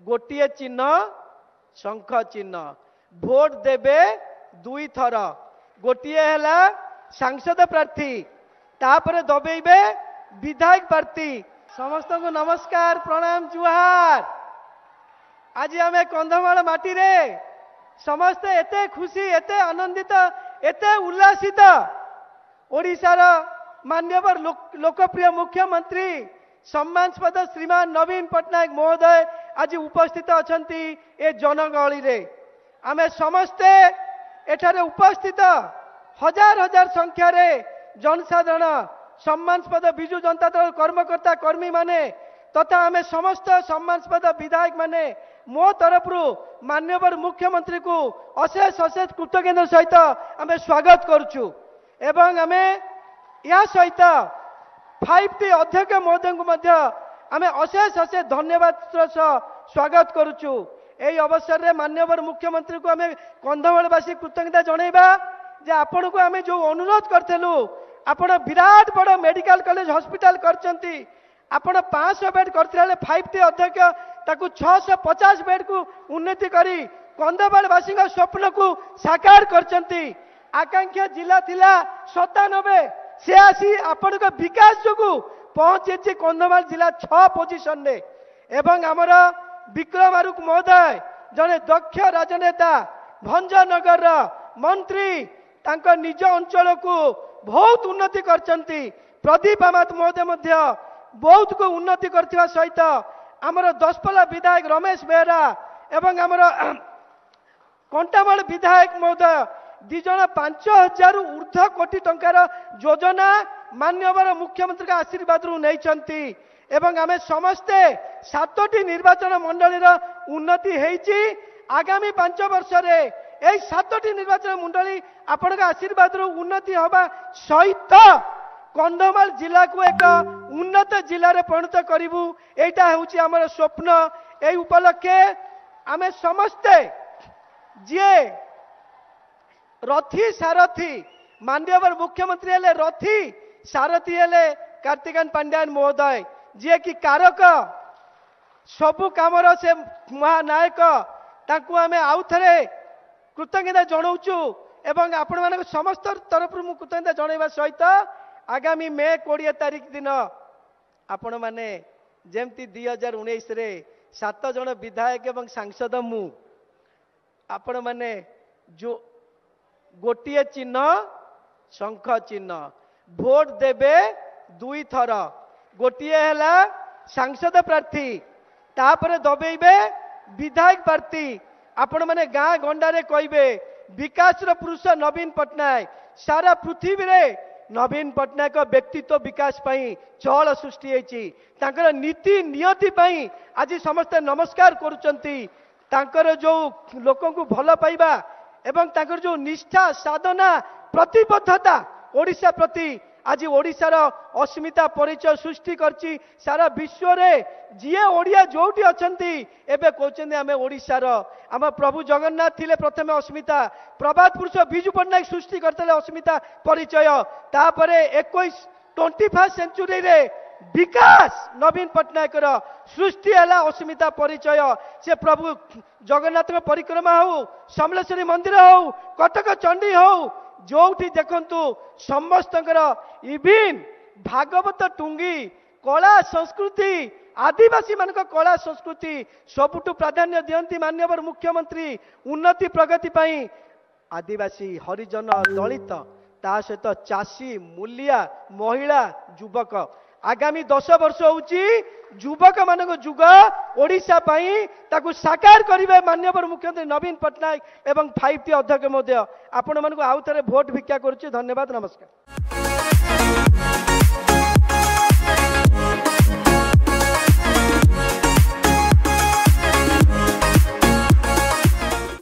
गोटे चिन्ह शंख चिन्ह भोट देबे दुई थर गोटे है सांसद प्रार्थी तापर दबेबे विधायक प्रार्थी समस्त को नमस्कार प्रणाम जुहार। आज आम कंधमाल माटी रे समस्ते एते खुशी एते आनंदित एते उल्लासित ओडिशार मान्यवर लोकप्रिय मुख्यमंत्री सम्मानस्पद श्रीमान नवीन पट्टनायक महोदय आज उपस्थित अछंती ए जनगहली रे आमे समस्ते एठारे उपस्थित हजार हजार संख्या रे जनसाधारण सम्मानस्पद विजु जनता दल कर्मकर्ता कर्मी माने तथा आमे समस्त सम्मानस्पद विधायक माने मो तरफ मान्यवर मुख्यमंत्री को अशेष अशेष कृतज्ञता सहित आमे स्वागत करुचु एवं आमे या सहित 5T अध्यक्ष महोदय को आमे अशेष अशेष धन्यवाद स्वागत करुचु। यही अवसर में मान्यवर मुख्यमंत्री को आमे कंधमालवासी कृतज्ञता जनइबा जे आपण को आमे जो अनुरोध करथेलु आपण विराट बड़ मेडिकल कॉलेज हॉस्पिटल करचंती आपण 500 बेड करथिले 5T अध्यक्ष ताकू 650 बेड को उन्नति करी कंधमालवासी स्वप्न को साकार करचंती। आकांक्षा जिला थिला 97 से आसी आपण को विकास जो पहुंचे कंधमाल जिला 6 पोजिशन ने एवं आमर विक्रम आरुख महोदय जने दक्ष राजनेता भंजनगर मंत्री तांका निज अंचल को बहुत उन्नति करचंती। प्रदीप आमात महोदय बहुत को उन्नति करथिबा सहित आमर दसपल्ला विधायक रमेश बेहरा एवं आमर कंटामाल विधायक महोदय दिज 5000 ऊर्ध्व कोटी टंकार योजना मान्यवर मुख्यमंत्री का आशीर्वाद नहीं एवं आमे समस्ते 7टी निर्वाचन मंडली उन्नति हेची आगामी 5 वर्ष रे यही 7टी निर्वाचन मंडली आपण आशीर्वाद उन्नति हवा सहित कंधमाल जिला को एक उन्नत जिले में परिणत करूँ यहाँ हूँ आम स्वप्न। यही उपलक्षे आमे समस्ते जे रथी सारथी मान्यवर मुख्यमंत्री हेले रथी सारथी हेले कार्तिकान पांड्यान महोदय जे कि कारक सबु कामर से महानायक ताकू आमे आउ थे कृतज्ञता जनाऊँ एवं आपण मान समस्त तरफ कृतज्ञता जनइबा सहित आगामी मे 20 तारिख दिन आपण माने जेमती 2019 रे 7 जन विधायक एवं सांसद मु आपण माने जो गोटे चिन्ह शंख चिन्ह भोट देबे दुई थर गोटे है सांसद प्रार्थी तापर दबेबे विधायक प्रार्थी आपण माने गाँ गंडारे कहबे विकास पुरुष नवीन पट्टनायक सारा पृथ्वी रे नवीन पट्टनायक व्यक्तित्व विकास पाई चहल सृष्टि होती नीति नियति पाई आज समस्ते नमस्कार करुचंती तांकर जो लोकों को भल पाइबा एवं तांकर जो निष्ठा साधना प्रतिबद्धता ओडिशा प्रति आज ओडिशार अस्मिता परिचय सृष्टि करची सारा विश्व रे जिए ओडिया जोटी अछंती एबे कहउछन्ती आमे ओडिशार आम प्रभु जगन्नाथ थिले प्रथमे अस्मिता प्रभात पुरुष विजु पट्टनायक सृष्टि करते अस्मिता परिचय तापरे 21 सेंचुरी रे विकास नवीन पट्टनायक सृष्टि है अस्मिता परिचय से प्रभु जगन्नाथ परिक्रमा हो समलेश्वरी मंदिर हो कटक चंडी हो जोठी देखंतु समस्त इविन भागवत टुंगी कला संस्कृति आदिवासी मान कला संस्कृति सबुठु प्राधान्य दियंती मान्यवर मुख्यमंत्री उन्नति प्रगति पाई आदिवासी हरिजन दलित ता सहित चाषी मूलिया महिला युवक आगामी 10 वर्ष होची युवक मानक जुग ओडिशा पाई ताकू साकार करिवे मान्यवर मुख्यमंत्री नवीन पट्टनायक एवं 5T अध्यक्ष महोदय आपण मानक आउ थरे भोट भिक्षा करूची। धन्यवाद नमस्कार।